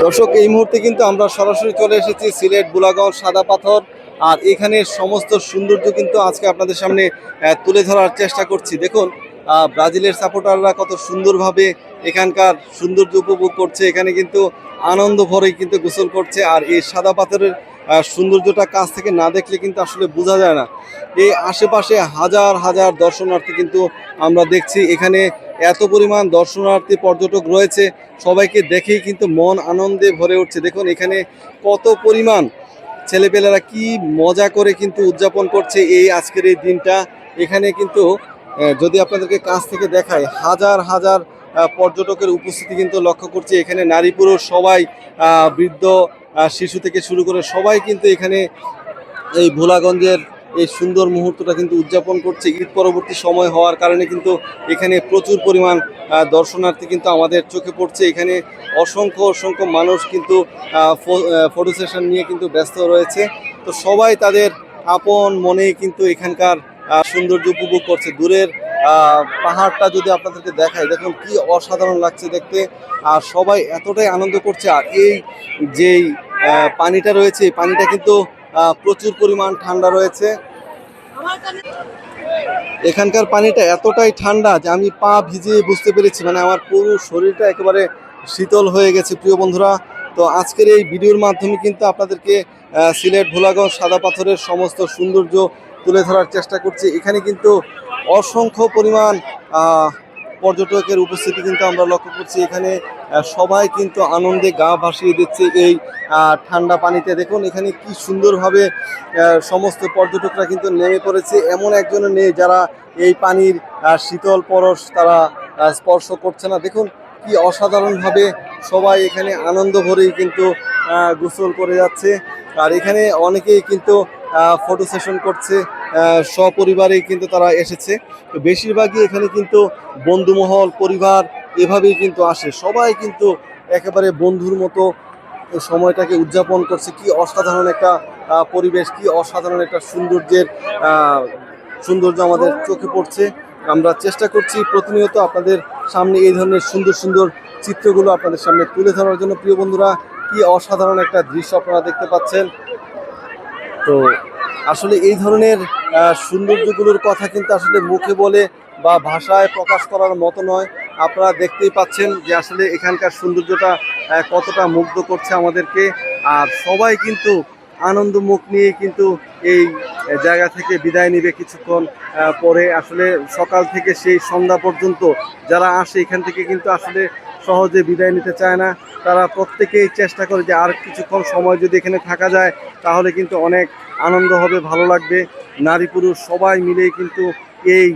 দর্শক, এই মুহূর্তে কিন্তু আমরা সরাসরি চলে এসেছি সিলেট বুলাগঞ্জ সাদা পাথর। আর এখানে সমস্ত সৌন্দর্য কিন্তু আজকে আপনাদের সামনে তুলে ধরার চেষ্টা করছি। দেখুন, ব্রাজিলের সাপোর্টাররা কত সুন্দরভাবে এখানকার সৌন্দর্য উপভোগ করছে। এখানে কিন্তু আনন্দ ভরে কিন্তু গোসল করছে। আর এই সাদা পাথরের সৌন্দর্যটা কাছ থেকে না দেখলে কিন্তু আসলে বোঝা যায় না। এই আশেপাশে হাজার হাজার দর্শনার্থী কিন্তু আমরা দেখছি। এখানে এত পরিমাণ দর্শনার্থী পর্যটক রয়েছে, সবাইকে দেখেই কিন্তু মন আনন্দে ভরে উঠছে। দেখুন এখানে কত পরিমাণ ছেলেপেলেরা কি মজা করে কিন্তু উদযাপন করছে এই আজকের এই দিনটা। এখানে কিন্তু যদি আপনাদেরকে কাছ থেকে দেখায়, হাজার হাজার পর্যটকের উপস্থিতি কিন্তু লক্ষ্য করছে। এখানে নারী পুরুষ সবাই, বৃদ্ধ শিশু থেকে শুরু করে সবাই কিন্তু এখানে এই ভোলাগঞ্জের এই সুন্দর মুহূর্তটা কিন্তু উদযাপন করছে। ঈদ পরবর্তী সময় হওয়ার কারণে কিন্তু এখানে প্রচুর পরিমাণ দর্শনার্থী কিন্তু আমাদের চোখে পড়ছে। এখানে অসংখ্য অসংখ্য মানুষ কিন্তু ফটো সেশন নিয়ে কিন্তু ব্যস্ত রয়েছে। তো সবাই তাদের আপন মনেই কিন্তু এখানকার সৌন্দর্য উপভোগ করছে। দূরের পাহাড়টা যদি আপনাদেরকে দেখায়, দেখুন কি অসাধারণ লাগছে দেখতে। আর সবাই এতটাই আনন্দ করছে। আর এই যেই পানিটা রয়েছে, এই পানিটা কিন্তু প্রচুর পরিমাণ ঠান্ডা রয়েছে। এখানকার পানিটা এতটাই ঠান্ডা যে আমি পা ভিজিয়ে বুঝতে পেরেছি, মানে আমার পুরো শরীরটা একেবারে শীতল হয়ে গেছে। প্রিয় বন্ধুরা, তো আজকের এই ভিডিওর মাধ্যমে কিন্তু আপনাদেরকে সিলেট ভোলাগঞ্জ সাদা পাথরের সমস্ত সৌন্দর্য তুলে ধরার চেষ্টা করছি। এখানে কিন্তু অসংখ্য পরিমাণ পর্যটকের উপস্থিতি কিন্তু আমরা লক্ষ্য করছি। এখানে সবাই কিন্তু আনন্দে গা ভাসিয়ে দিচ্ছে এই ঠান্ডা পানিতে। দেখুন এখানে কি সুন্দরভাবে সমস্ত পর্যটকরা কিন্তু নেমে পড়েছে। এমন একজনও নেই যারা এই পানির শীতল পরশ তারা স্পর্শ করছে না। দেখুন কি অসাধারণভাবে সবাই এখানে আনন্দ ভরেই কিন্তু গোসল করে যাচ্ছে। আর এখানে অনেকেই কিন্তু ফটো সেশন করছে, সপরিবারেই কিন্তু তারা এসেছে। তো বেশিরভাগই এখানে কিন্তু বন্ধুমহল পরিবার এভাবেই কিন্তু আসে। সবাই কিন্তু একেবারে বন্ধুর মতো সময়টাকে উদযাপন করছে। কি অসাধারণ একটা পরিবেশ, কি অসাধারণ একটা সৌন্দর্য আমাদের চোখে পড়ছে। আমরা চেষ্টা করছি প্রতিনিয়ত আপনাদের সামনে এই ধরনের সুন্দর সুন্দর চিত্রগুলো আপনাদের সামনে তুলে ধরার জন্য। প্রিয় বন্ধুরা, কি অসাধারণ একটা দৃশ্য আপনারা দেখতে পাচ্ছেন। তো আসলে এই ধরনের সৌন্দর্যগুলোর কথা কিন্তু আসলে মুখে বলে বা ভাষায় প্রকাশ করার মতো নয়। আপনারা দেখতেই পাচ্ছেন যে আসলে এখানকার সৌন্দর্যটা কতটা মুগ্ধ করছে আমাদেরকে। আর সবাই কিন্তু আনন্দ মুখ নিয়ে কিন্তু এই জায়গা থেকে বিদায় নেবে কিছুক্ষণ পরে। আসলে সকাল থেকে সেই সন্ধ্যা পর্যন্ত যারা আসে এখান থেকে কিন্তু আসলে সহজে বিদায় নিতে চায় না। তারা প্রত্যেকেই চেষ্টা করে যে আর কিছুক্ষণ সময় যদি এখানে থাকা যায় তাহলে কিন্তু অনেক আনন্দ হবে, ভালো লাগবে। নারী পুরুষ সবাই মিলেই কিন্তু এই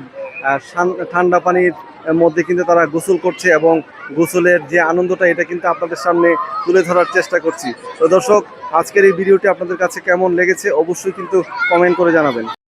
ঠান্ডা পানির মধ্যে কিন্তু তারা গোসল করছে এবং গোসলের যে আনন্দটা এটা কিন্তু আপনাদের সামনে তুলে ধরার চেষ্টা করছি। তো দর্শক, আজকের এই ভিডিওটি আপনাদের কাছে কেমন লেগেছে অবশ্যই কিন্তু কমেন্ট করে জানাবেন।